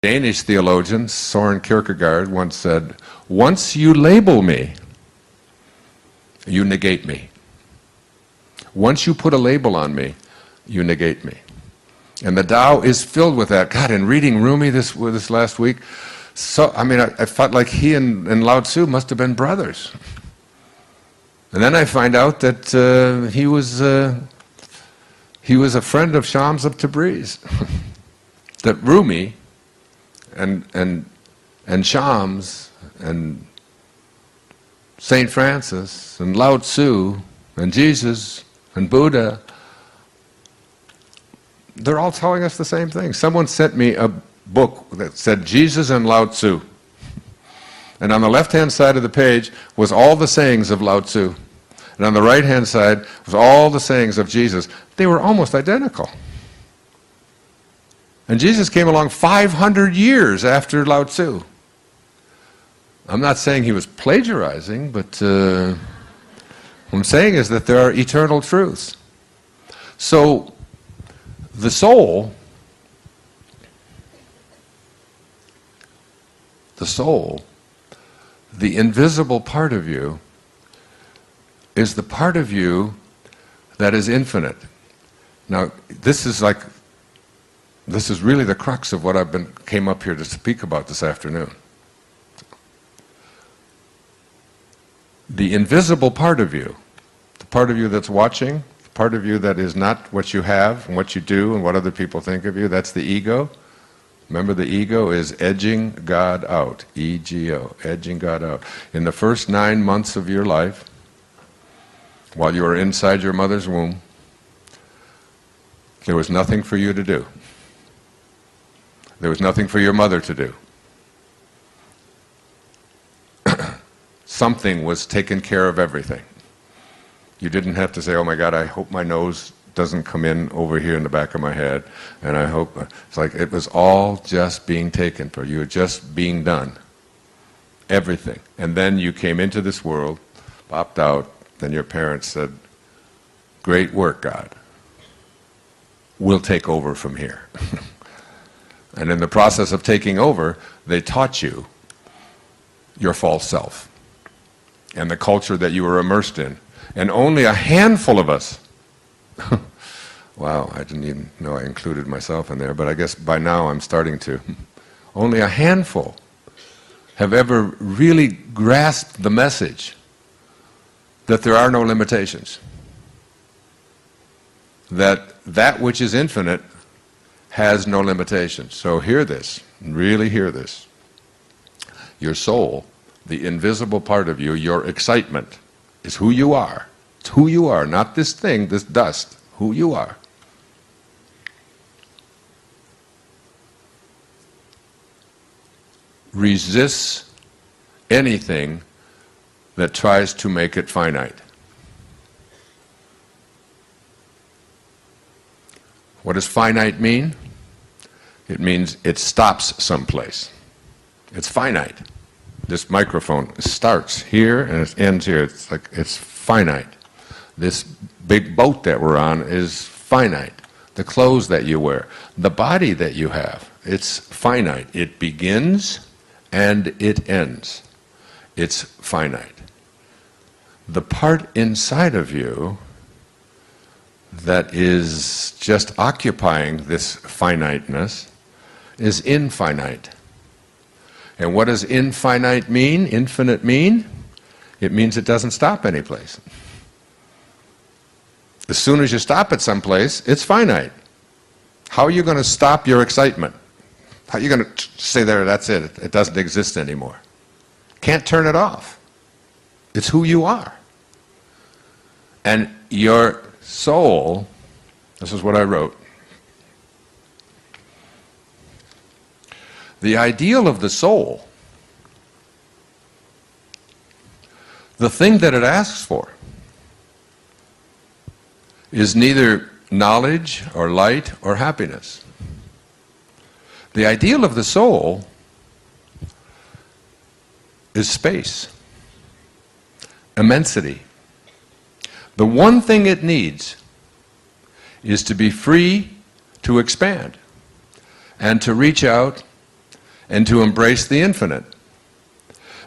Danish theologian Søren Kierkegaard once said, "Once you label me, you negate me. Once you put a label on me, you negate me." And the Tao is filled with that. God, in reading Rumi this last week, I felt like he and Lao Tzu must have been brothers. And then I find out that he was a friend of Shams of Tabriz. That Rumi and Shams and Saint Francis and Lao Tzu and Jesus and Buddha, they're all telling us the same thing. Someone sent me a book that said Jesus and Lao Tzu. And on the left-hand side of the page was all the sayings of Lao Tzu. And on the right-hand side was all the sayings of Jesus. They were almost identical. And Jesus came along 500 years after Lao Tzu. I'm not saying he was plagiarizing, but what I'm saying is that there are eternal truths. So the soul, the invisible part of you, is the part of you that is infinite. Now, this is really the crux of what came up here to speak about this afternoon. The invisible part of you, the part of you that's watching, the part of you that is not what you have and what you do and what other people think of you, that's the ego. Remember, the ego is edging God out, E-G-O, edging God out. In the first 9 months of your life, while you were inside your mother's womb, there was nothing for you to do. There was nothing for your mother to do. Something was taking care of everything. You didn't have to say, "Oh my God, I hope my nose doesn't come in over here in the back of my head," and I hope, it's like it was all just being taken for you, just being done. Everything. And then you came into this world, popped out, then your parents said, "Great work, God. We'll take over from here." And in the process of taking over, they taught you your false self and the culture that you were immersed in. And only a handful of us, wow, I didn't even know I included myself in there, but I guess by now I'm starting to. Only a handful have ever really grasped the message that there are no limitations. That which is infinite has no limitations. So hear this, really hear this. Your soul, the invisible part of you, your excitement, is who you are. It's who you are, not this thing, this dust, who you are. Resists anything that tries to make it finite. What does finite mean? It means it stops someplace. It's finite. This microphone starts here and it ends here. It's finite. This big boat that we're on is finite. The clothes that you wear, the body that you have, it's finite. It begins and it ends. It's finite. The part inside of you that is just occupying this finiteness is infinite. And what does infinite mean, infinite mean? It means it doesn't stop anyplace. As soon as you stop at some place, it's finite. How are you going to stop your excitement? How are you going to say there, that's it, it doesn't exist anymore? Can't turn it off. It's who you are. And your soul, this is what I wrote. The ideal of the soul, the thing that it asks for, is neither knowledge or light or happiness. The ideal of the soul is space, immensity. The one thing it needs is to be free to expand and to reach out and to embrace the infinite.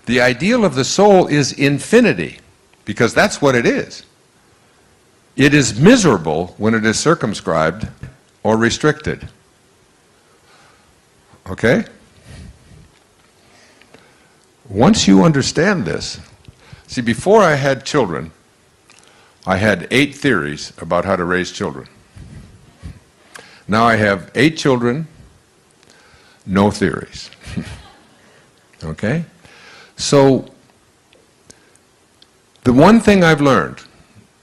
The ideal of the soul is infinity, because that's what it is. It is miserable when it is circumscribed or restricted. Okay? Once you understand this, see, before I had children, I had 8 theories about how to raise children. Now I have 8 children, no theories. Okay? So, the one thing I've learned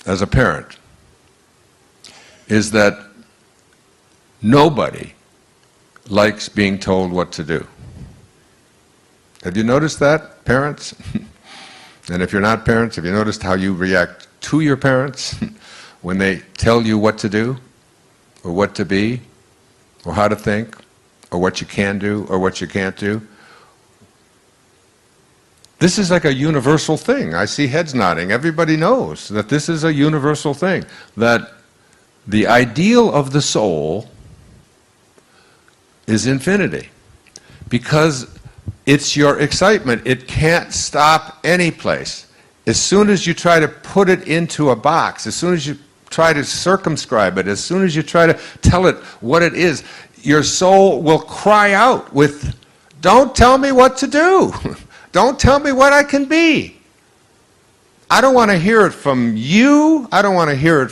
as a parent is that nobody likes being told what to do. Have you noticed that, parents? And if you're not parents, have you noticed how you react to your parents when they tell you what to do, or what to be, or how to think, or what you can do, or what you can't do? This is like a universal thing. I see heads nodding. Everybody knows that this is a universal thing, that the ideal of the soul is infinity, because it's your excitement. It can't stop any place. As soon as you try to put it into a box, as soon as you try to circumscribe it, as soon as you try to tell it what it is, your soul will cry out with, "Don't tell me what to do. Don't tell me what I can be. I don't want to hear it from you. I don't want to hear it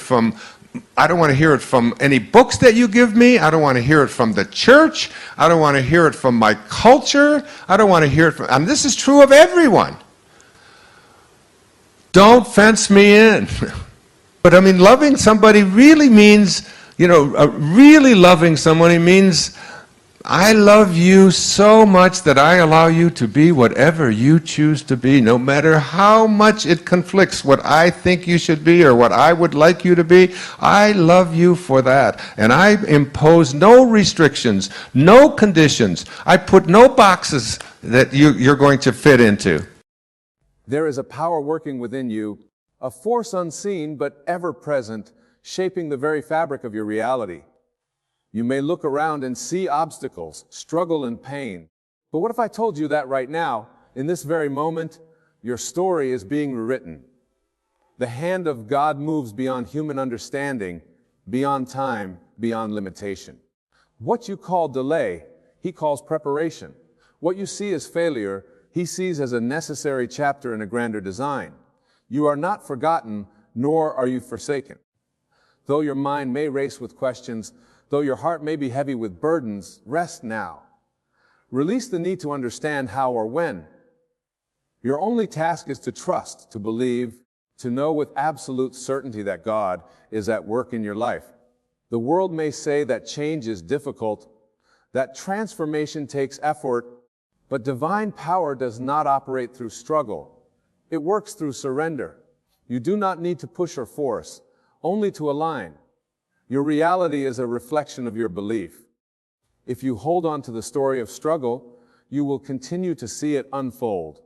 from any books that you give me. I don't want to hear it from the church. I don't want to hear it from my culture. I don't want to hear it from," and this is true of everyone. Don't fence me in. But I mean, loving somebody really means, really loving somebody means, I love you so much that I allow you to be whatever you choose to be, no matter how much it conflicts what I think you should be or what I would like you to be. I love you for that. And I impose no restrictions, no conditions. I put no boxes that you're going to fit into. There is a power working within you, a force unseen but ever present, shaping the very fabric of your reality. You may look around and see obstacles, struggle and pain. But what if I told you that right now, in this very moment, your story is being rewritten? The hand of God moves beyond human understanding, beyond time, beyond limitation. What you call delay, He calls preparation. What you see as failure, He sees as a necessary chapter in a grander design. You are not forgotten, nor are you forsaken. Though your mind may race with questions, though your heart may be heavy with burdens, rest now. Release the need to understand how or when. Your only task is to trust, to believe, to know with absolute certainty that God is at work in your life. The world may say that change is difficult, that transformation takes effort, but divine power does not operate through struggle. It works through surrender. You do not need to push or force, only to align. Your reality is a reflection of your belief. If you hold on to the story of struggle, you will continue to see it unfold.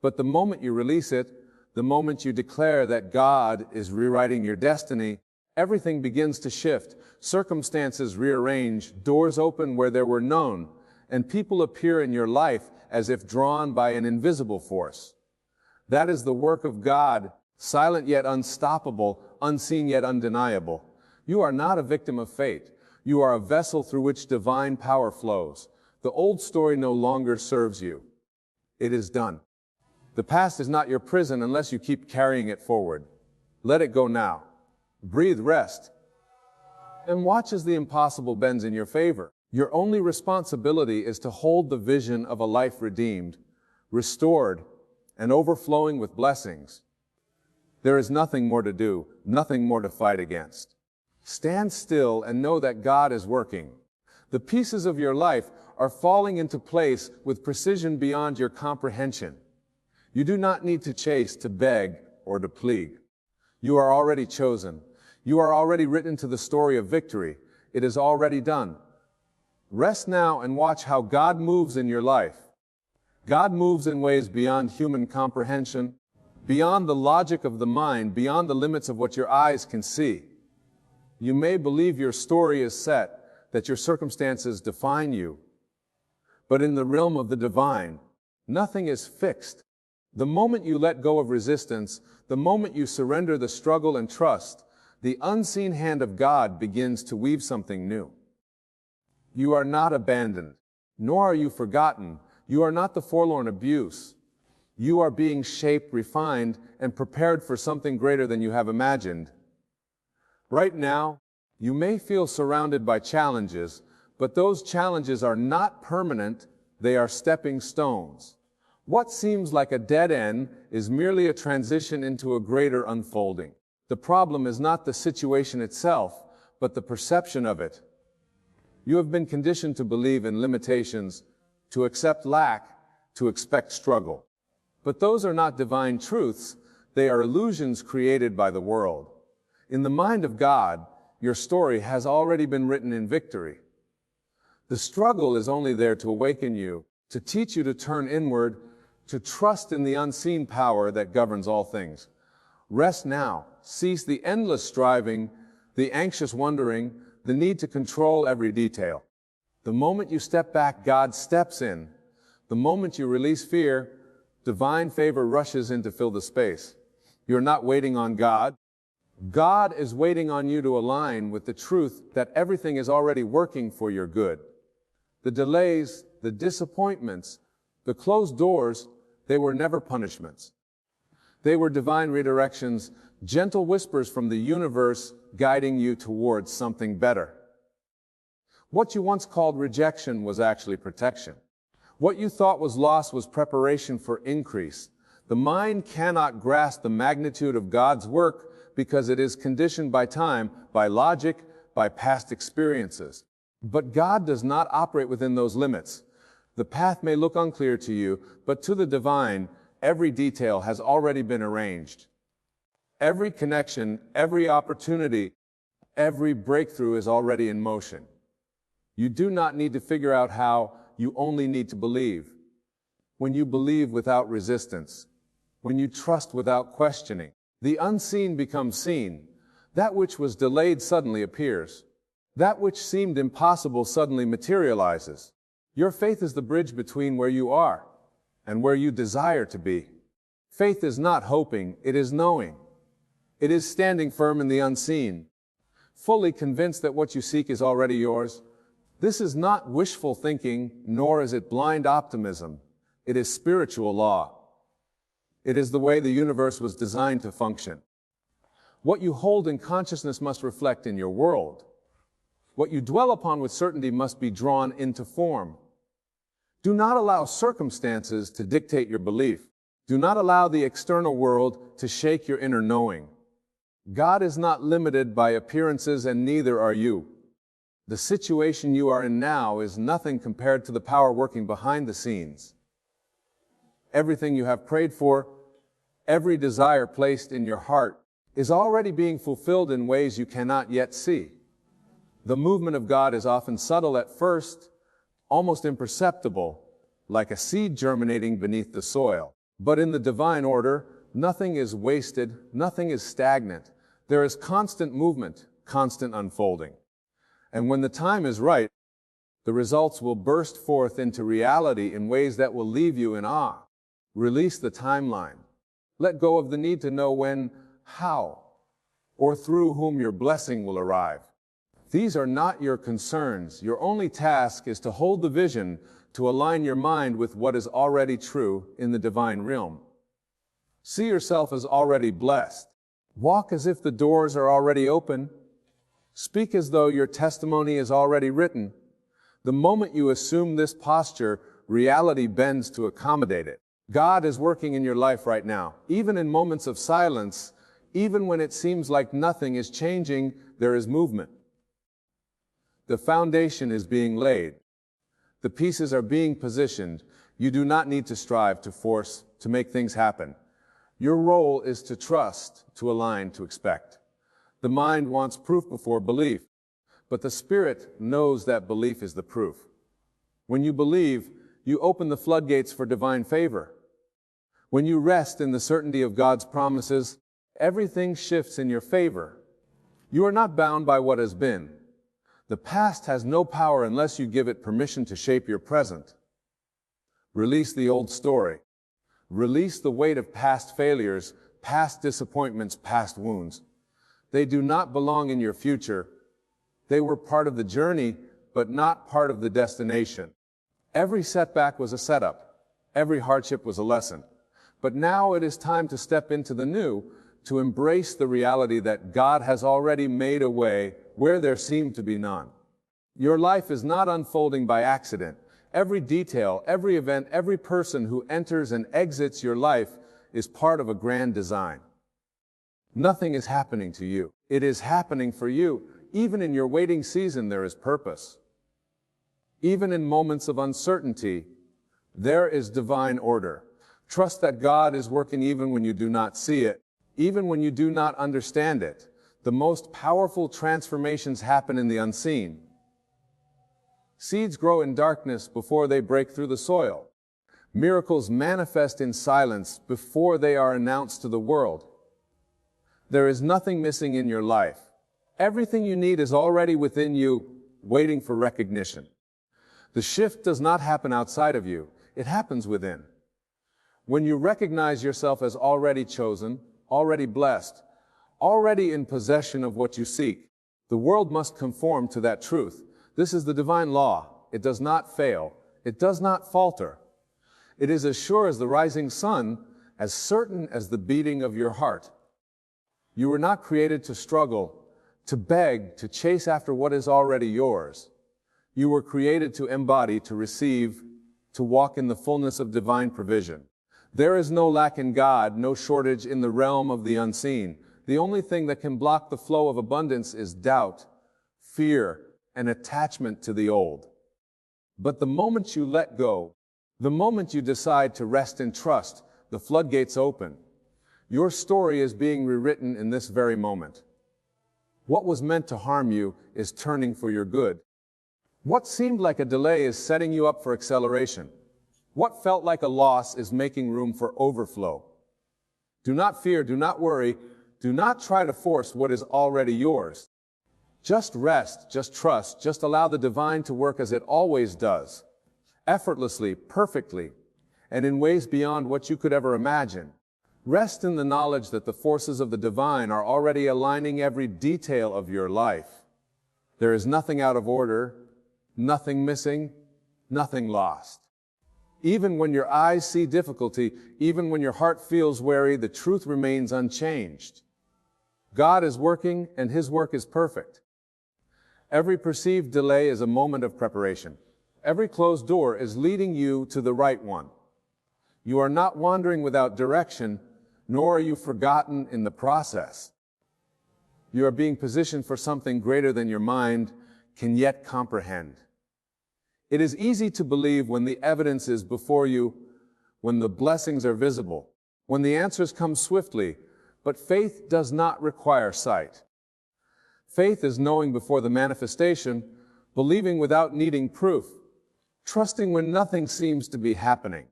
But the moment you release it, the moment you declare that God is rewriting your destiny, everything begins to shift. Circumstances rearrange, doors open where there were none, and people appear in your life as if drawn by an invisible force. That is the work of God, silent yet unstoppable, unseen yet undeniable. You are not a victim of fate. You are a vessel through which divine power flows. The old story no longer serves you. It is done. The past is not your prison unless you keep carrying it forward. Let it go now. Breathe rest. And watch as the impossible bends in your favor. Your only responsibility is to hold the vision of a life redeemed, restored, and overflowing with blessings. There is nothing more to do, nothing more to fight against. Stand still and know that God is working. The pieces of your life are falling into place with precision beyond your comprehension. You do not need to chase, to beg, or to plead. You are already chosen. You are already written to the story of victory. It is already done. Rest now and watch how God moves in your life. God moves in ways beyond human comprehension, beyond the logic of the mind, beyond the limits of what your eyes can see. You may believe your story is set, that your circumstances define you. But in the realm of the divine, nothing is fixed. The moment you let go of resistance, the moment you surrender the struggle and trust, the unseen hand of God begins to weave something new. You are not abandoned, nor are you forgotten. You are not the forlorn abuse. You are being shaped, refined, and prepared for something greater than you have imagined. Right now, you may feel surrounded by challenges, but those challenges are not permanent, they are stepping stones. What seems like a dead end is merely a transition into a greater unfolding. The problem is not the situation itself, but the perception of it. You have been conditioned to believe in limitations, to accept lack, to expect struggle. But those are not divine truths, they are illusions created by the world. In the mind of God, your story has already been written in victory. The struggle is only there to awaken you, to teach you to turn inward, to trust in the unseen power that governs all things. Rest now, cease the endless striving, the anxious wondering, the need to control every detail. The moment you step back, God steps in. The moment you release fear, divine favor rushes in to fill the space. You're not waiting on God. God is waiting on you to align with the truth that everything is already working for your good. The delays, the disappointments, the closed doors, they were never punishments. They were divine redirections, gentle whispers from the universe guiding you towards something better. What you once called rejection was actually protection. What you thought was loss was preparation for increase. The mind cannot grasp the magnitude of God's work because it is conditioned by time, by logic, by past experiences. But God does not operate within those limits. The path may look unclear to you, but to the divine, every detail has already been arranged. Every connection, every opportunity, every breakthrough is already in motion. You do not need to figure out how, you only need to believe. When you believe without resistance, when you trust without questioning, the unseen becomes seen. That which was delayed suddenly appears. That which seemed impossible suddenly materializes. Your faith is the bridge between where you are and where you desire to be. Faith is not hoping, it is knowing. It is standing firm in the unseen, fully convinced that what you seek is already yours. This is not wishful thinking, nor is it blind optimism. It is spiritual law. It is the way the universe was designed to function. What you hold in consciousness must reflect in your world. What you dwell upon with certainty must be drawn into form. Do not allow circumstances to dictate your belief. Do not allow the external world to shake your inner knowing. God is not limited by appearances, and neither are you. The situation you are in now is nothing compared to the power working behind the scenes. Everything you have prayed for, every desire placed in your heart, is already being fulfilled in ways you cannot yet see. The movement of God is often subtle at first, almost imperceptible, like a seed germinating beneath the soil. But in the divine order, nothing is wasted, nothing is stagnant. There is constant movement, constant unfolding. And when the time is right, the results will burst forth into reality in ways that will leave you in awe. Release the timeline. Let go of the need to know when, how, or through whom your blessing will arrive. These are not your concerns. Your only task is to hold the vision, to align your mind with what is already true in the divine realm. See yourself as already blessed. Walk as if the doors are already open. Speak as though your testimony is already written. The moment you assume this posture, reality bends to accommodate it. God is working in your life right now. Even in moments of silence, even when it seems like nothing is changing, there is movement. The foundation is being laid. The pieces are being positioned. You do not need to strive, to force, to make things happen. Your role is to trust, to align, to expect. The mind wants proof before belief, but the spirit knows that belief is the proof. When you believe, you open the floodgates for divine favor. When you rest in the certainty of God's promises, everything shifts in your favor. You are not bound by what has been. The past has no power unless you give it permission to shape your present. Release the old story. Release the weight of past failures, past disappointments, past wounds. They do not belong in your future. They were part of the journey, but not part of the destination. Every setback was a setup. Every hardship was a lesson. But now it is time to step into the new, to embrace the reality that God has already made a way where there seemed to be none. Your life is not unfolding by accident. Every detail, every event, every person who enters and exits your life is part of a grand design. Nothing is happening to you. It is happening for you. Even in your waiting season, there is purpose. Even in moments of uncertainty, there is divine order. Trust that God is working even when you do not see it, even when you do not understand it. The most powerful transformations happen in the unseen. Seeds grow in darkness before they break through the soil. Miracles manifest in silence before they are announced to the world. There is nothing missing in your life. Everything you need is already within you, waiting for recognition. The shift does not happen outside of you. It happens within. When you recognize yourself as already chosen, already blessed, already in possession of what you seek, the world must conform to that truth. This is the divine law. It does not fail. It does not falter. It is as sure as the rising sun, as certain as the beating of your heart. You were not created to struggle, to beg, to chase after what is already yours. You were created to embody, to receive, to walk in the fullness of divine provision. There is no lack in God, no shortage in the realm of the unseen. The only thing that can block the flow of abundance is doubt, fear, and attachment to the old. But the moment you let go, the moment you decide to rest in trust, the floodgates open. Your story is being rewritten in this very moment. What was meant to harm you is turning for your good. What seemed like a delay is setting you up for acceleration. What felt like a loss is making room for overflow. Do not fear, do not worry, do not try to force what is already yours. Just rest, just trust, just allow the divine to work as it always does, effortlessly, perfectly, and in ways beyond what you could ever imagine. Rest in the knowledge that the forces of the divine are already aligning every detail of your life. There is nothing out of order, nothing missing, nothing lost. Even when your eyes see difficulty, even when your heart feels weary, the truth remains unchanged. God is working, and His work is perfect. Every perceived delay is a moment of preparation. Every closed door is leading you to the right one. You are not wandering without direction, nor are you forgotten in the process. You are being positioned for something greater than your mind can yet comprehend. It is easy to believe when the evidence is before you, when the blessings are visible, when the answers come swiftly, but faith does not require sight. Faith is knowing before the manifestation, believing without needing proof, trusting when nothing seems to be happening.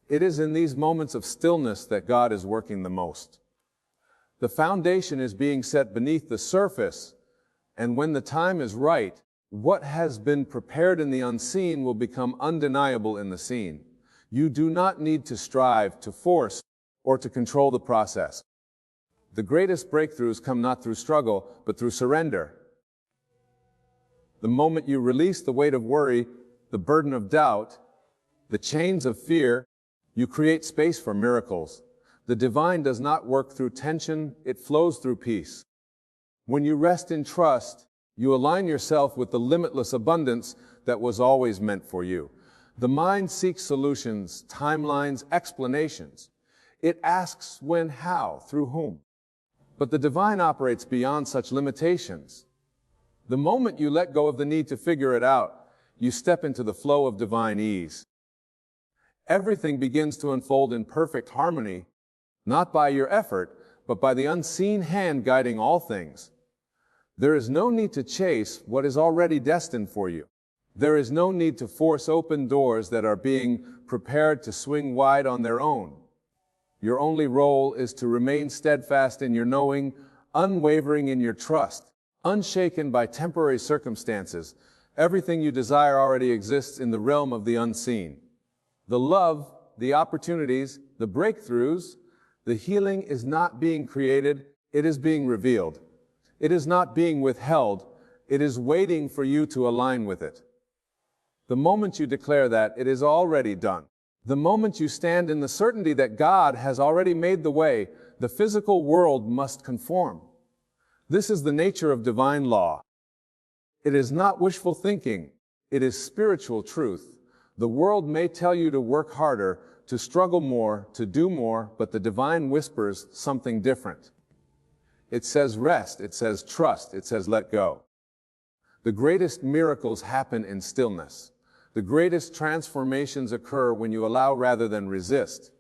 It is in these moments of stillness that God is working the most. The foundation is being set beneath the surface, and when the time is right, what has been prepared in the unseen will become undeniable in the seen. You do not need to strive, to force, or to control the process. The greatest breakthroughs come not through struggle, but through surrender. The moment you release the weight of worry, the burden of doubt, the chains of fear, you create space for miracles. The divine does not work through tension, it flows through peace. When you rest in trust, you align yourself with the limitless abundance that was always meant for you. The mind seeks solutions, timelines, explanations. It asks when, how, through whom. But the divine operates beyond such limitations. The moment you let go of the need to figure it out, you step into the flow of divine ease. Everything begins to unfold in perfect harmony, not by your effort, but by the unseen hand guiding all things. There is no need to chase what is already destined for you. There is no need to force open doors that are being prepared to swing wide on their own. Your only role is to remain steadfast in your knowing, unwavering in your trust, unshaken by temporary circumstances. Everything you desire already exists in the realm of the unseen. The love, the opportunities, the breakthroughs, the healing is not being created, it is being revealed. It is not being withheld, it is waiting for you to align with it. The moment you declare that, it is already done. The moment you stand in the certainty that God has already made the way, the physical world must conform. This is the nature of divine law. It is not wishful thinking, it is spiritual truth. The world may tell you to work harder, to struggle more, to do more, but the divine whispers something different. It says rest, it says trust, it says let go. The greatest miracles happen in stillness. The greatest transformations occur when you allow rather than resist.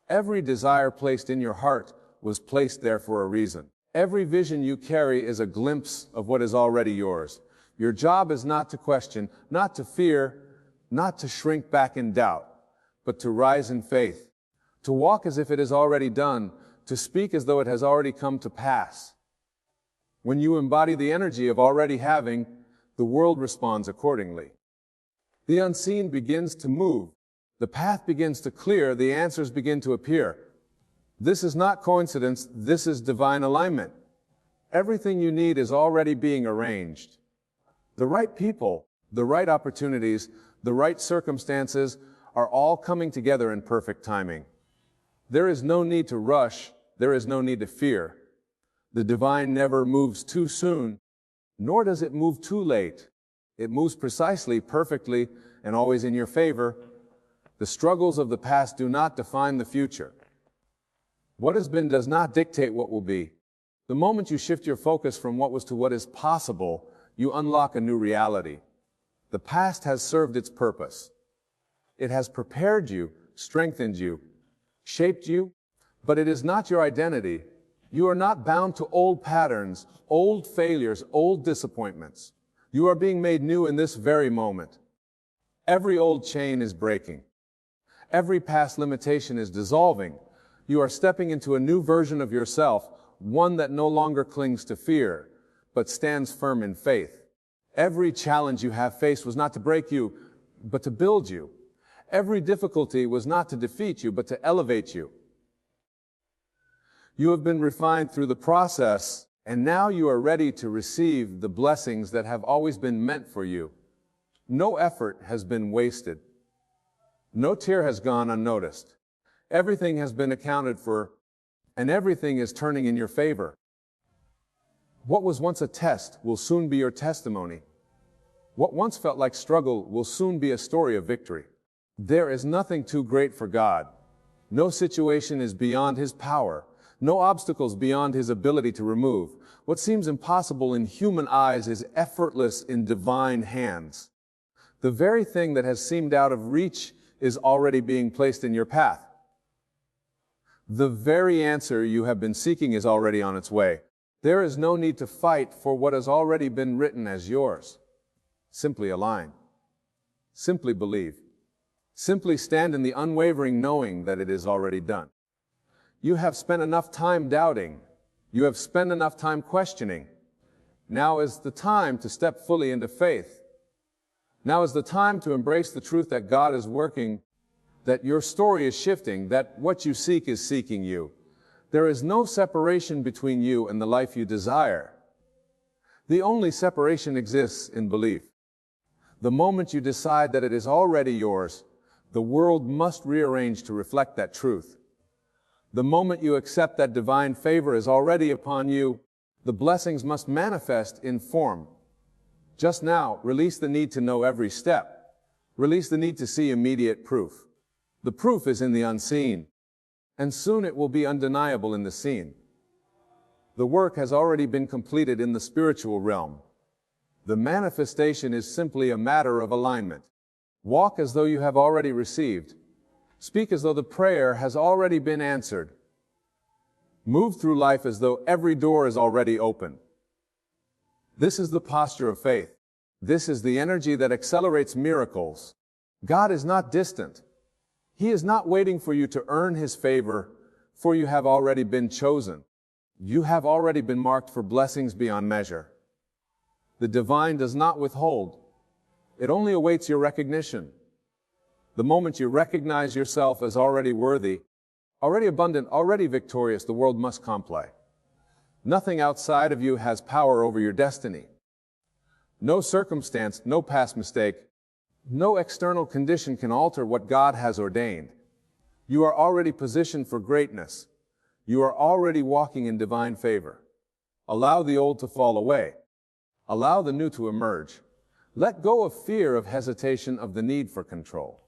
Every desire placed in your heart was placed there for a reason. Every vision you carry is a glimpse of what is already yours. Your job is not to question, not to fear, not to shrink back in doubt, but to rise in faith, to walk as if it is already done, to speak as though it has already come to pass. When you embody the energy of already having, the world responds accordingly. The unseen begins to move. The path begins to clear. The answers begin to appear. This is not coincidence. This is divine alignment. Everything you need is already being arranged. The right people, the right opportunities, the right circumstances are all coming together in perfect timing. There is no need to rush. There is no need to fear. The divine never moves too soon, nor does it move too late. It moves precisely, perfectly, and always in your favor. The struggles of the past do not define the future. What has been does not dictate what will be. The moment you shift your focus from what was to what is possible, you unlock a new reality. The past has served its purpose. It has prepared you, strengthened you, shaped you, but it is not your identity. You are not bound to old patterns, old failures, old disappointments. You are being made new in this very moment. Every old chain is breaking. Every past limitation is dissolving. You are stepping into a new version of yourself, one that no longer clings to fear, but stands firm in faith. Every challenge you have faced was not to break you, but to build you. Every difficulty was not to defeat you, but to elevate you. You have been refined through the process, and now you are ready to receive the blessings that have always been meant for you. No effort has been wasted. No tear has gone unnoticed. Everything has been accounted for, and everything is turning in your favor. What was once a test will soon be your testimony. What once felt like struggle will soon be a story of victory. There is nothing too great for God. No situation is beyond His power. No obstacles beyond His ability to remove. What seems impossible in human eyes is effortless in divine hands. The very thing that has seemed out of reach is already being placed in your path. The very answer you have been seeking is already on its way. There is no need to fight for what has already been written as yours. Simply align. Simply believe. Simply stand in the unwavering knowing that it is already done. You have spent enough time doubting. You have spent enough time questioning. Now is the time to step fully into faith. Now is the time to embrace the truth that God is working, that your story is shifting, that what you seek is seeking you. There is no separation between you and the life you desire. The only separation exists in belief. The moment you decide that it is already yours, the world must rearrange to reflect that truth. The moment you accept that divine favor is already upon you, the blessings must manifest in form. Just now, release the need to know every step. Release the need to see immediate proof. The proof is in the unseen, and soon it will be undeniable in the seen. The work has already been completed in the spiritual realm. The manifestation is simply a matter of alignment. Walk as though you have already received. Speak as though the prayer has already been answered. Move through life as though every door is already open. This is the posture of faith. This is the energy that accelerates miracles. God is not distant. He is not waiting for you to earn His favor, for you have already been chosen. You have already been marked for blessings beyond measure. The divine does not withhold. It only awaits your recognition. The moment you recognize yourself as already worthy, already abundant, already victorious, the world must comply. Nothing outside of you has power over your destiny. No circumstance, no past mistake, no external condition can alter what God has ordained. You are already positioned for greatness. You are already walking in divine favor. Allow the old to fall away. Allow the new to emerge. Let go of fear, of hesitation, of the need for control.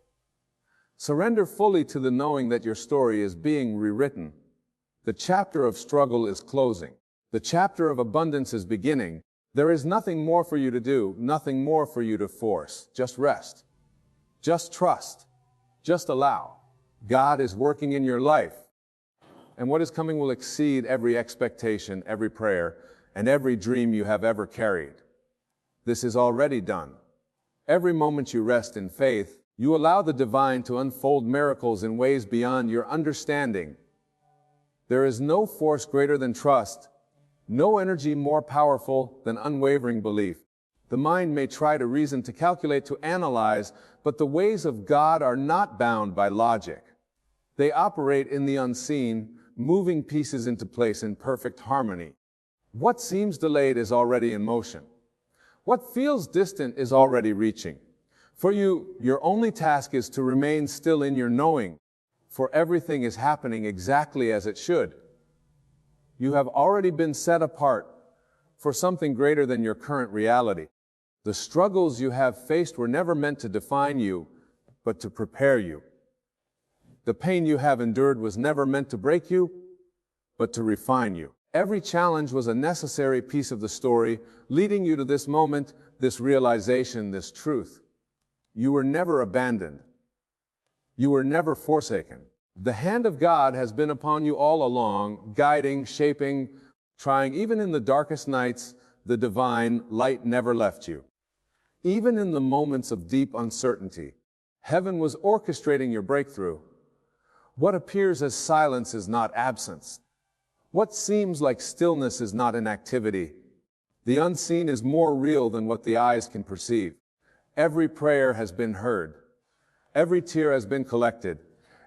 Surrender fully to the knowing that your story is being rewritten. The chapter of struggle is closing. The chapter of abundance is beginning. There is nothing more for you to do, nothing more for you to force. Just rest. Just trust. Just allow. God is working in your life. And what is coming will exceed every expectation, every prayer, and every dream you have ever carried. This is already done. Every moment you rest in faith, you allow the divine to unfold miracles in ways beyond your understanding. There is no force greater than trust, no energy more powerful than unwavering belief. The mind may try to reason, to calculate, to analyze, but the ways of God are not bound by logic. They operate in the unseen, moving pieces into place in perfect harmony. What seems delayed is already in motion. What feels distant is already reaching. For you, your only task is to remain still in your knowing, for everything is happening exactly as it should. You have already been set apart for something greater than your current reality. The struggles you have faced were never meant to define you, but to prepare you. The pain you have endured was never meant to break you, but to refine you. Every challenge was a necessary piece of the story, leading you to this moment, this realization, this truth. You were never abandoned. You were never forsaken. The hand of God has been upon you all along, guiding, shaping, trying. Even in the darkest nights, the divine light never left you. Even in the moments of deep uncertainty, heaven was orchestrating your breakthrough. What appears as silence is not absence. What seems like stillness is not inactivity. The unseen is more real than what the eyes can perceive. Every prayer has been heard. Every tear has been collected.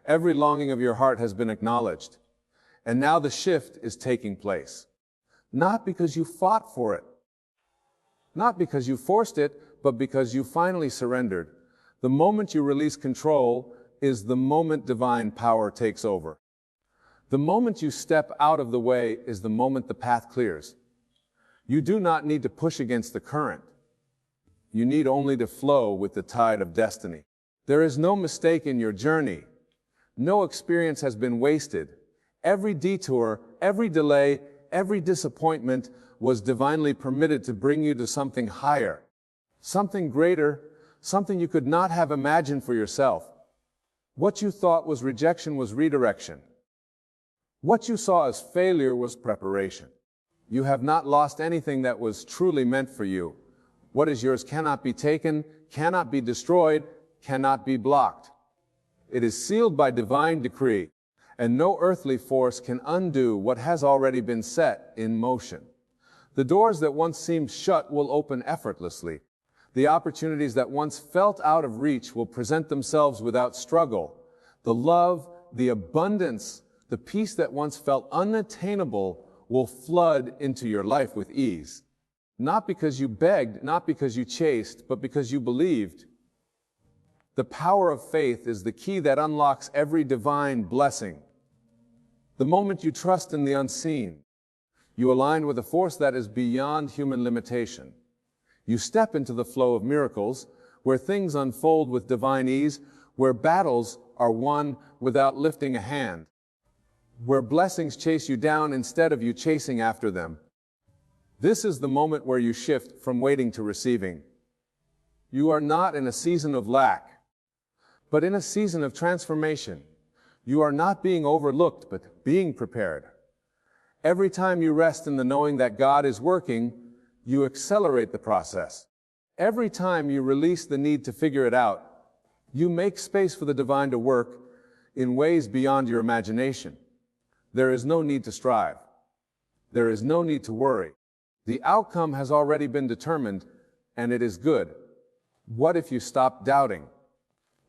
Every longing of your heart has been acknowledged. And now the shift is taking place. Not because you fought for it. Not because you forced it, but because you finally surrendered. The moment you release control is the moment divine power takes over. The moment you step out of the way is the moment the path clears. You do not need to push against the current. You need only to flow with the tide of destiny. There is no mistake in your journey. No experience has been wasted. Every detour, every delay, every disappointment was divinely permitted to bring you to something higher, something greater, something you could not have imagined for yourself. What you thought was rejection was redirection. What you saw as failure was preparation. You have not lost anything that was truly meant for you. What is yours cannot be taken, cannot be destroyed, cannot be blocked. It is sealed by divine decree, and no earthly force can undo what has already been set in motion. The doors that once seemed shut will open effortlessly. The opportunities that once felt out of reach will present themselves without struggle. The love, the abundance, the peace that once felt unattainable will flood into your life with ease. Not because you begged, not because you chased, but because you believed. The power of faith is the key that unlocks every divine blessing. The moment you trust in the unseen, you align with a force that is beyond human limitation. You step into the flow of miracles, where things unfold with divine ease, where battles are won without lifting a hand, where blessings chase you down instead of you chasing after them. This is the moment where you shift from waiting to receiving. You are not in a season of lack, but in a season of transformation. You are not being overlooked, but being prepared. Every time you rest in the knowing that God is working, you accelerate the process. Every time you release the need to figure it out, you make space for the divine to work in ways beyond your imagination. There is no need to strive. There is no need to worry. The outcome has already been determined, and it is good. What if you stop doubting?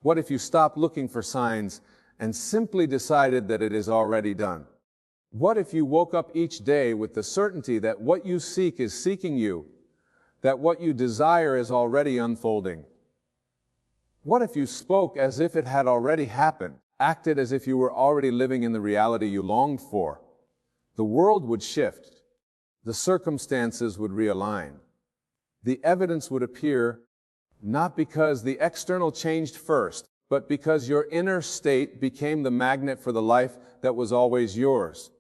What if you stopped looking for signs and simply decided that it is already done? What if you woke up each day with the certainty that what you seek is seeking you, that what you desire is already unfolding? What if you spoke as if it had already happened, acted as if you were already living in the reality you longed for? The world would shift. The circumstances would realign. The evidence would appear, not because the external changed first, but because your inner state became the magnet for the life that was always yours.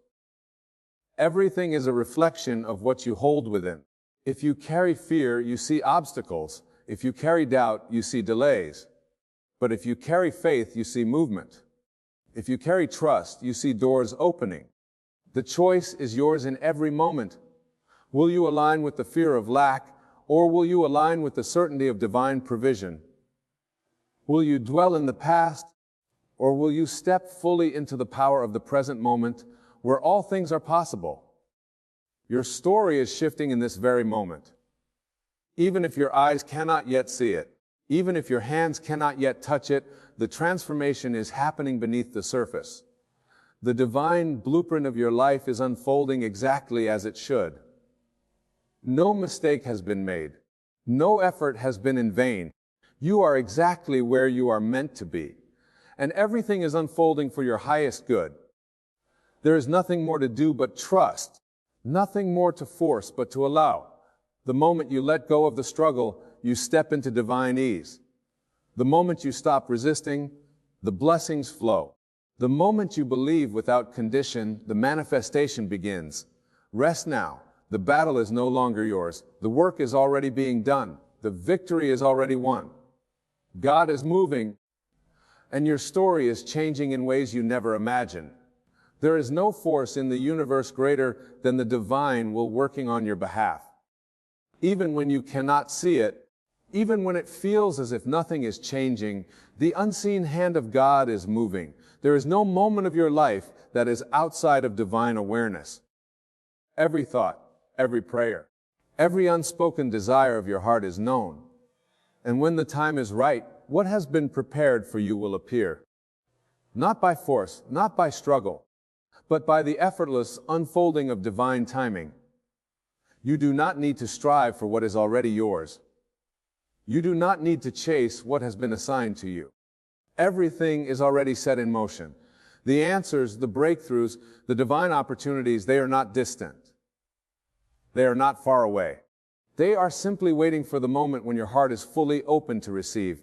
Everything is a reflection of what you hold within. If you carry fear, you see obstacles. If you carry doubt, you see delays. But if you carry faith, you see movement. If you carry trust, you see doors opening. The choice is yours in every moment. Will you align with the fear of lack, or will you align with the certainty of divine provision? Will you dwell in the past, or will you step fully into the power of the present moment, where all things are possible? Your story is shifting in this very moment. Even if your eyes cannot yet see it, even if your hands cannot yet touch it, the transformation is happening beneath the surface. The divine blueprint of your life is unfolding exactly as it should. No mistake has been made. No effort has been in vain. You are exactly where you are meant to be, and everything is unfolding for your highest good. There is nothing more to do but trust, nothing more to force but to allow. The moment you let go of the struggle, you step into divine ease. The moment you stop resisting, the blessings flow. The moment you believe without condition, the manifestation begins. Rest now. The battle is no longer yours. The work is already being done. The victory is already won. God is moving, and your story is changing in ways you never imagined. There is no force in the universe greater than the divine will working on your behalf. Even when you cannot see it, even when it feels as if nothing is changing, the unseen hand of God is moving. There is no moment of your life that is outside of divine awareness. Every thought, every prayer, every unspoken desire of your heart is known. And when the time is right, what has been prepared for you will appear. Not by force, not by struggle, but by the effortless unfolding of divine timing. You do not need to strive for what is already yours. You do not need to chase what has been assigned to you. Everything is already set in motion. The answers, the breakthroughs, the divine opportunities, they are not distant. They are not far away. They are simply waiting for the moment when your heart is fully open to receive.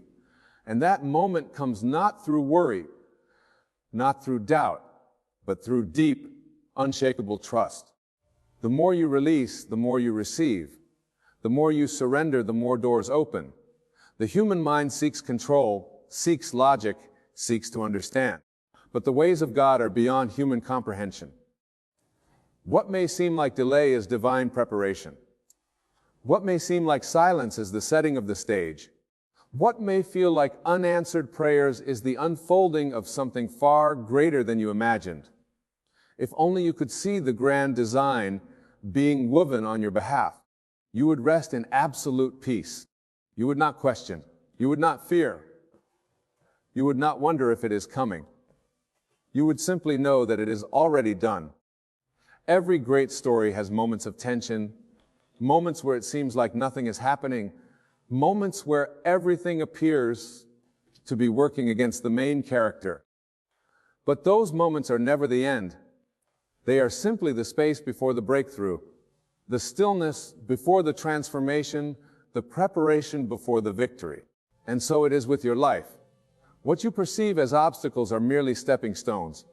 And that moment comes not through worry, not through doubt, but through deep, unshakable trust. The more you release, the more you receive. The more you surrender, the more doors open. The human mind seeks control, seeks logic, seeks to understand. But the ways of God are beyond human comprehension. What may seem like delay is divine preparation. What may seem like silence is the setting of the stage. What may feel like unanswered prayers is the unfolding of something far greater than you imagined. If only you could see the grand design being woven on your behalf, you would rest in absolute peace. You would not question. You would not fear. You would not wonder if it is coming. You would simply know that it is already done. Every great story has moments of tension, moments where it seems like nothing is happening, moments where everything appears to be working against the main character. But those moments are never the end. They are simply the space before the breakthrough, the stillness before the transformation, the preparation before the victory. And so it is with your life. What you perceive as obstacles are merely stepping stones.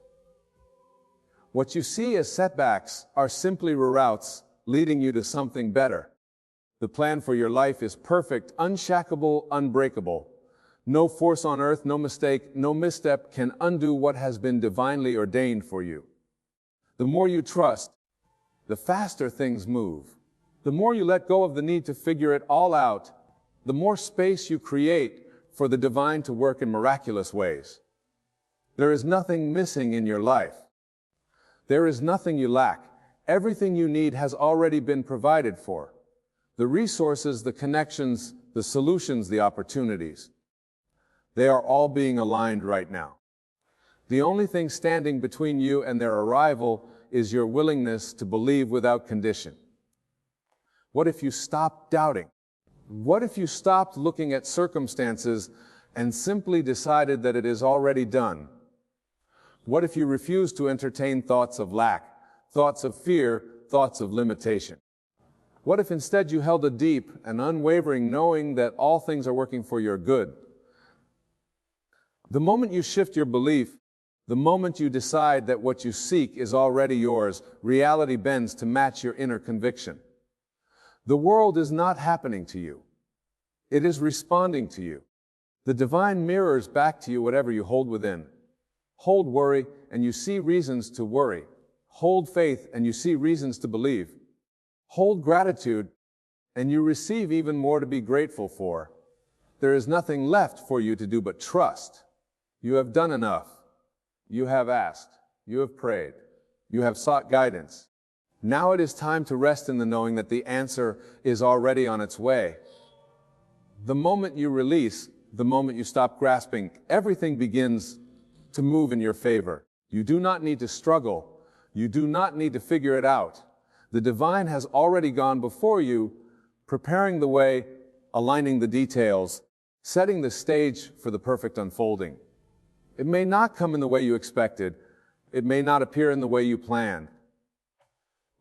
What you see as setbacks are simply reroutes leading you to something better. The plan for your life is perfect, unshackable, unbreakable. No force on earth, no mistake, no misstep can undo what has been divinely ordained for you. The more you trust, the faster things move. The more you let go of the need to figure it all out, the more space you create for the divine to work in miraculous ways. There is nothing missing in your life. There is nothing you lack. Everything you need has already been provided for. The resources, the connections, the solutions, the opportunities. They are all being aligned right now. The only thing standing between you and their arrival is your willingness to believe without condition. What if you stopped doubting? What if you stopped looking at circumstances and simply decided that it is already done? What if you refused to entertain thoughts of lack, thoughts of fear, thoughts of limitation? What if instead you held a deep and unwavering knowing that all things are working for your good? The moment you shift your belief, the moment you decide that what you seek is already yours, reality bends to match your inner conviction. The world is not happening to you. It is responding to you. The divine mirrors back to you whatever you hold within. Hold worry, and you see reasons to worry. Hold faith, and you see reasons to believe. Hold gratitude, and you receive even more to be grateful for. There is nothing left for you to do but trust. You have done enough. You have asked. You have prayed. You have sought guidance. Now it is time to rest in the knowing that the answer is already on its way. The moment you release, the moment you stop grasping, everything begins to move in your favor. You do not need to struggle. You do not need to figure it out. The divine has already gone before you, preparing the way, aligning the details, setting the stage for the perfect unfolding. It may not come in the way you expected. It may not appear in the way you planned.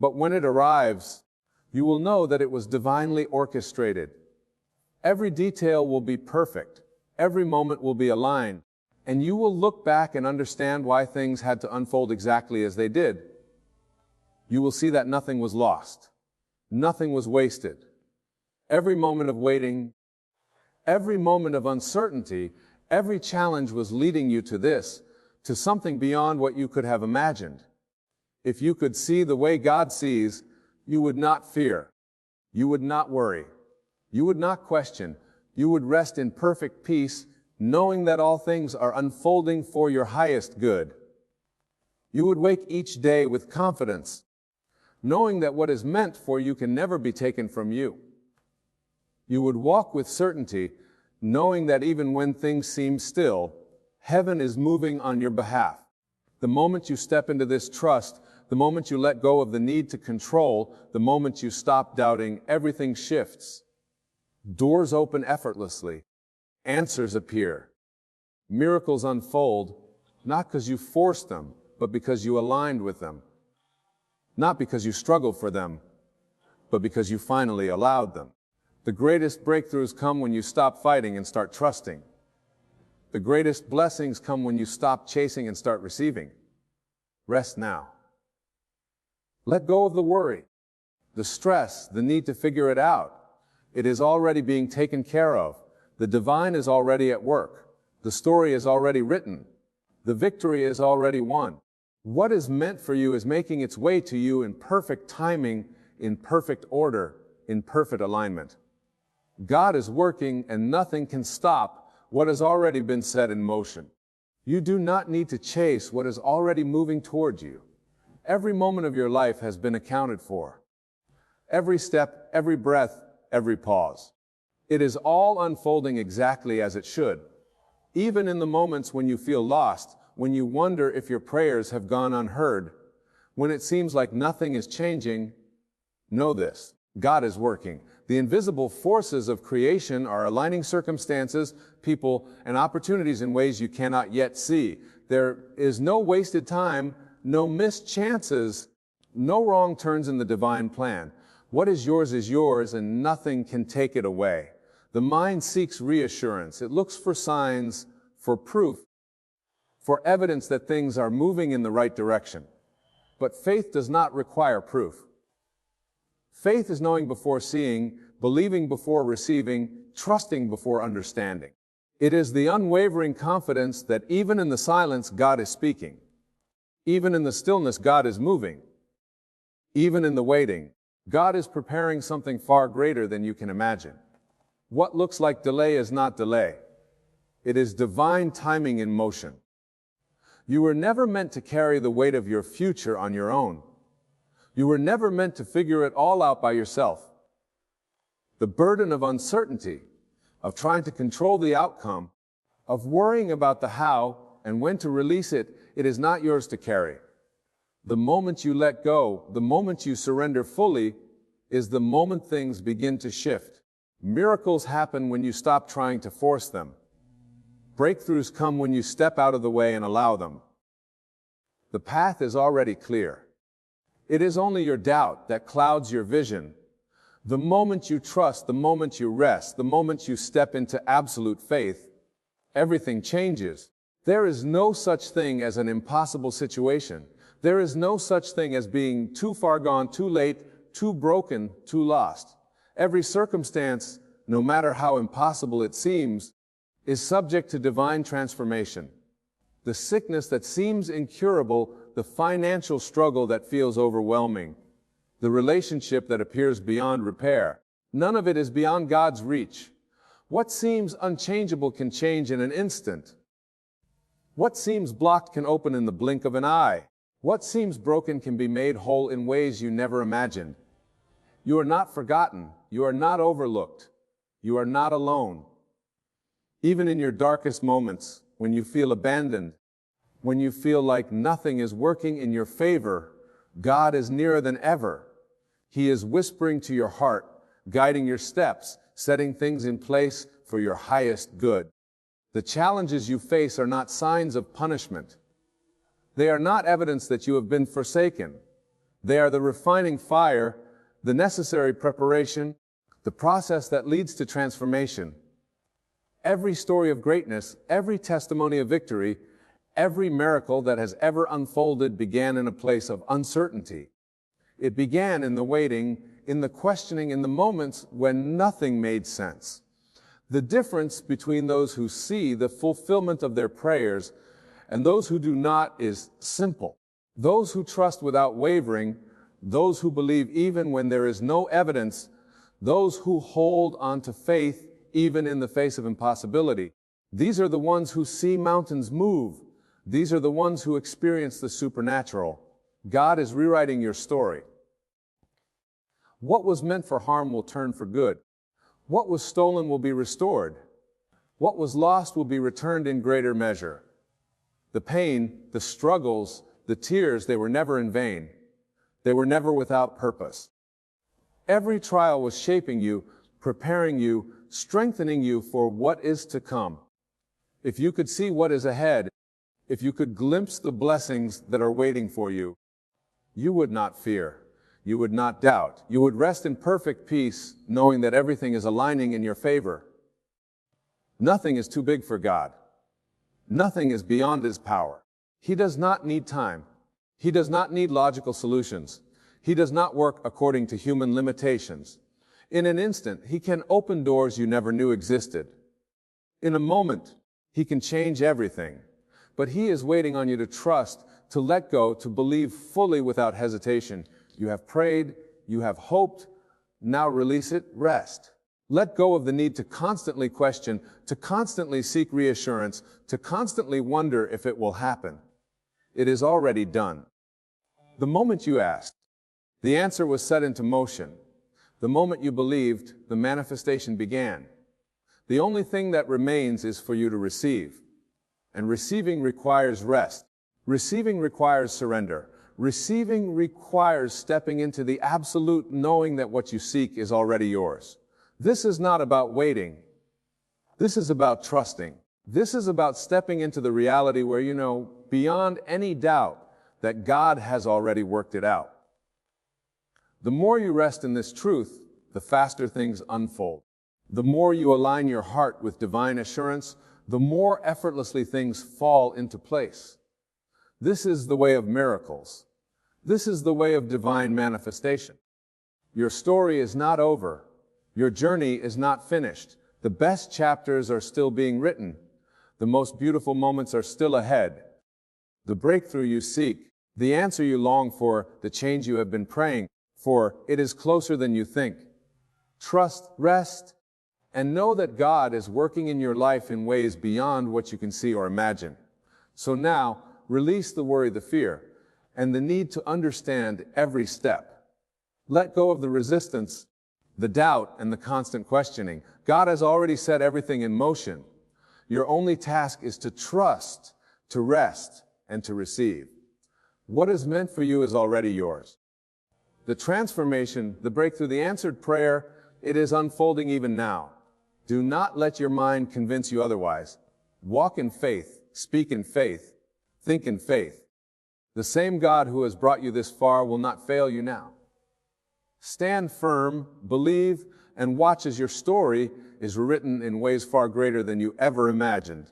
But when it arrives, you will know that it was divinely orchestrated. Every detail will be perfect. Every moment will be aligned. And you will look back and understand why things had to unfold exactly as they did. You will see that nothing was lost. Nothing was wasted. Every moment of waiting, every moment of uncertainty, every challenge was leading you to this, to something beyond what you could have imagined. If you could see the way God sees, you would not fear. You would not worry. You would not question. You would rest in perfect peace, knowing that all things are unfolding for your highest good. You would wake each day with confidence, knowing that what is meant for you can never be taken from you. You would walk with certainty, knowing that even when things seem still, heaven is moving on your behalf. The moment you step into this trust, the moment you let go of the need to control, the moment you stop doubting, everything shifts. Doors open effortlessly. Answers appear. Miracles unfold, not because you forced them, but because you aligned with them. Not because you struggled for them, but because you finally allowed them. The greatest breakthroughs come when you stop fighting and start trusting. The greatest blessings come when you stop chasing and start receiving. Rest now. Let go of the worry, the stress, the need to figure it out. It is already being taken care of. The divine is already at work. The story is already written. The victory is already won. What is meant for you is making its way to you in perfect timing, in perfect order, in perfect alignment. God is working, and nothing can stop what has already been set in motion. You do not need to chase what is already moving toward you. Every moment of your life has been accounted for. Every step, every breath, every pause. It is all unfolding exactly as it should. Even in the moments when you feel lost, when you wonder if your prayers have gone unheard, when it seems like nothing is changing, know this: God is working. The invisible forces of creation are aligning circumstances, people, and opportunities in ways you cannot yet see. There is no wasted time, no missed chances, no wrong turns in the divine plan. What is yours, and nothing can take it away. The mind seeks reassurance. It looks for signs, for proof, for evidence that things are moving in the right direction. But faith does not require proof. Faith is knowing before seeing, believing before receiving, trusting before understanding. It is the unwavering confidence that even in the silence, God is speaking. Even in the stillness, God is moving. Even in the waiting, God is preparing something far greater than you can imagine. What looks like delay is not delay. It is divine timing in motion. You were never meant to carry the weight of your future on your own. You were never meant to figure it all out by yourself. The burden of uncertainty, of trying to control the outcome, of worrying about the how and when to release it. It is not yours to carry. The moment you let go, the moment you surrender fully, is the moment things begin to shift. Miracles happen when you stop trying to force them. Breakthroughs come when you step out of the way and allow them. The path is already clear. It is only your doubt that clouds your vision. The moment you trust, the moment you rest, the moment you step into absolute faith, everything changes. There is no such thing as an impossible situation. There is no such thing as being too far gone, too late, too broken, too lost. Every circumstance, no matter how impossible it seems, is subject to divine transformation. The sickness that seems incurable, the financial struggle that feels overwhelming, the relationship that appears beyond repair, none of it is beyond God's reach. What seems unchangeable can change in an instant. What seems blocked can open in the blink of an eye. What seems broken can be made whole in ways you never imagined. You are not forgotten. You are not overlooked. You are not alone. Even in your darkest moments, when you feel abandoned, when you feel like nothing is working in your favor, God is nearer than ever. He is whispering to your heart, guiding your steps, setting things in place for your highest good. The challenges you face are not signs of punishment. They are not evidence that you have been forsaken. They are the refining fire, the necessary preparation, the process that leads to transformation. Every story of greatness, every testimony of victory, every miracle that has ever unfolded began in a place of uncertainty. It began in the waiting, in the questioning, in the moments when nothing made sense. The difference between those who see the fulfillment of their prayers and those who do not is simple. Those who trust without wavering, those who believe even when there is no evidence, those who hold on to faith even in the face of impossibility. These are the ones who see mountains move. These are the ones who experience the supernatural. God is rewriting your story. What was meant for harm will turn for good. What was stolen will be restored. What was lost will be returned in greater measure. The pain, the struggles, the tears, they were never in vain. They were never without purpose. Every trial was shaping you, preparing you, strengthening you for what is to come. If you could see what is ahead, if you could glimpse the blessings that are waiting for you, you would not fear. You would not doubt. You would rest in perfect peace, knowing that everything is aligning in your favor. Nothing is too big for God. Nothing is beyond His power. He does not need time. He does not need logical solutions. He does not work according to human limitations. In an instant, He can open doors you never knew existed. In a moment, He can change everything. But He is waiting on you to trust, to let go, to believe fully without hesitation. You have prayed, you have hoped, now release it, rest. Let go of the need to constantly question, to constantly seek reassurance, to constantly wonder if it will happen. It is already done. The moment you asked, the answer was set into motion. The moment you believed, the manifestation began. The only thing that remains is for you to receive. And receiving requires rest. Receiving requires surrender. Receiving requires stepping into the absolute, knowing that what you seek is already yours. This is not about waiting. This is about trusting. This is about stepping into the reality where you know, beyond any doubt, that God has already worked it out. The more you rest in this truth, the faster things unfold. The more you align your heart with divine assurance, the more effortlessly things fall into place. This is the way of miracles. This is the way of divine manifestation. Your story is not over. Your journey is not finished. The best chapters are still being written. The most beautiful moments are still ahead. The breakthrough you seek, the answer you long for, the change you have been praying for, it is closer than you think. Trust, rest, and know that God is working in your life in ways beyond what you can see or imagine. So now, release the worry, the fear, and the need to understand every step. Let go of the resistance, the doubt, and the constant questioning. God has already set everything in motion. Your only task is to trust, to rest, and to receive. What is meant for you is already yours. The transformation, the breakthrough, the answered prayer, it is unfolding even now. Do not let your mind convince you otherwise. Walk in faith, speak in faith, think in faith. The same God who has brought you this far will not fail you now. Stand firm, believe, and watch as your story is written in ways far greater than you ever imagined.